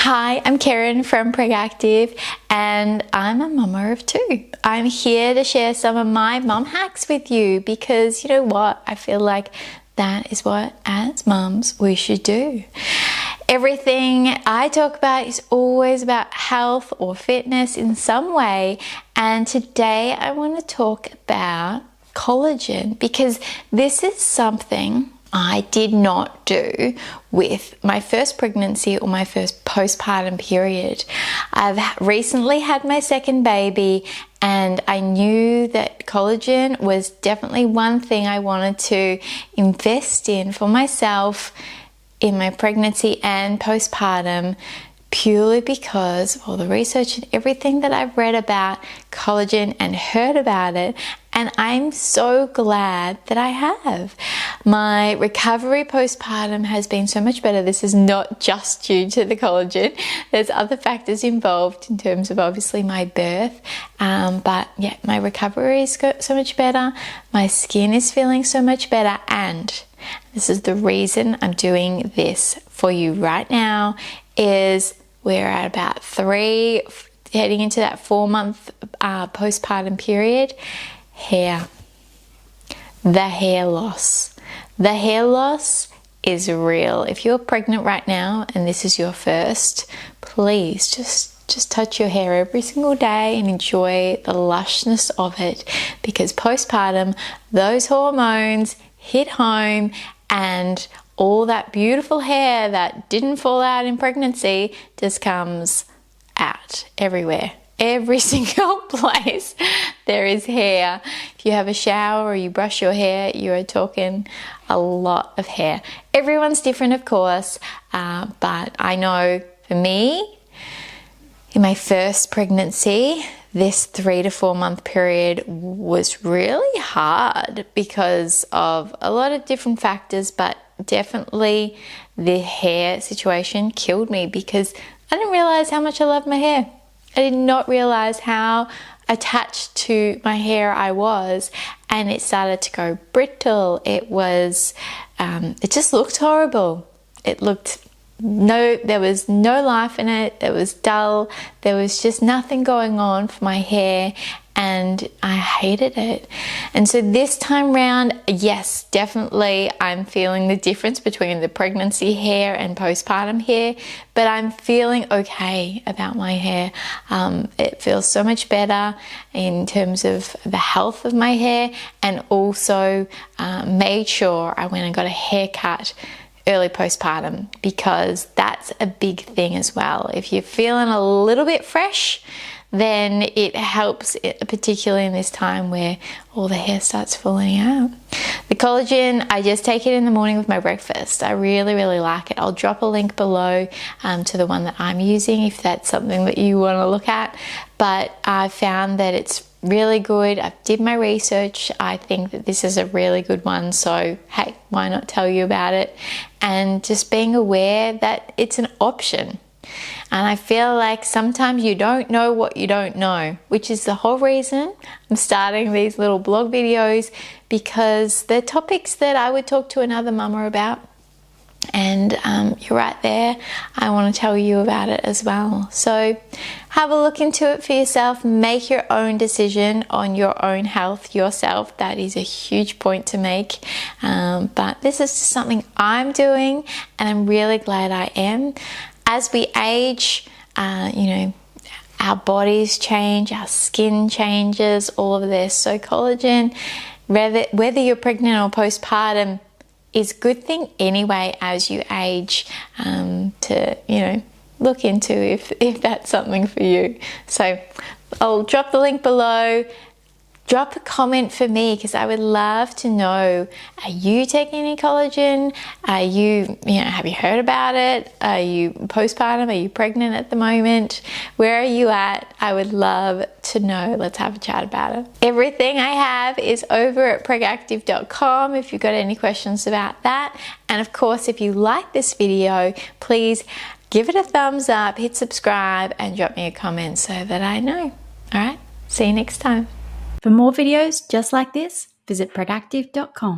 Hi, I'm Karen from Preactive and I'm a mama of two. I'm here to share some of my mum hacks with you because you know what? I feel like that is what as mums we should do. Everything I talk about is always about health or fitness in some way, and today I want to talk about collagen because this is something I did not do with my first pregnancy or my first postpartum period. I've recently had my second baby and I knew that collagen was definitely one thing I wanted to invest in for myself in my pregnancy and postpartum, purely because of all the research and everything that I've read about collagen and heard about it, and I'm so glad that I have. My recovery postpartum has been so much better. This is not just due to the collagen. There's other factors involved in terms of obviously my birth, but yeah, my recovery is so much better. My skin is feeling so much better, and this is the reason I'm doing this for you right now is we're at about 3, heading into that 4-month postpartum period. Hair. The hair loss. The hair loss is real. If you're pregnant right now and this is your first, please just touch your hair every single day and enjoy the lushness of it, because postpartum, those hormones hit home and all that beautiful hair that didn't fall out in pregnancy just comes out everywhere. Every single place there is hair. If you have a shower or you brush your hair, you are talking a lot of hair. Everyone's different, of course, but I know for me, in my first pregnancy, this 3 to 4 month period was really hard because of a lot of different factors, but definitely the hair situation killed me because I didn't realize how much I loved my hair. I did not realize how attached to my hair I was, and it started to go brittle. It just looked horrible. There was no life in it. It was dull. There was just nothing going on for my hair, and I hated it. And so this time round, yes, definitely I'm feeling the difference between the pregnancy hair and postpartum hair, but I'm feeling okay about my hair. It feels so much better in terms of the health of my hair, and also made sure I went and got a haircut early postpartum, because that's a big thing as well. If you're feeling a little bit fresh, then it helps, particularly in this time where all the hair starts falling out. The collagen, I just take it in the morning with my breakfast. I really, really like it. I'll drop a link below to the one that I'm using if that's something that you want to look at. But I found that it's really good. I did my research. I think that this is a really good one. So, hey, why not tell you about it? And just being aware that it's an option. And I feel like sometimes you don't know what you don't know, which is the whole reason I'm starting these little blog videos, because they're topics that I would talk to another mama about. And you're right there. I want to tell you about it as well. So have a look into it for yourself. Make your own decision on your own health yourself. That is a huge point to make. But this is just something I'm doing, and I'm really glad I am. As we age, our bodies change, our skin changes, all of this. So collagen, whether you're pregnant or postpartum, is a good thing anyway as you age, to look into if that's something for you. So I'll drop the link below. Drop a comment for me, because I would love to know, are you taking any collagen? Are you, have you heard about it? Are you postpartum? Are you pregnant at the moment? Where are you at? I would love to know. Let's have a chat about it. Everything I have is over at preactive.com if you've got any questions about that. And of course, if you like this video, please give it a thumbs up, hit subscribe, and drop me a comment so that I know. All right, see you next time. For more videos just like this, visit preactive.com.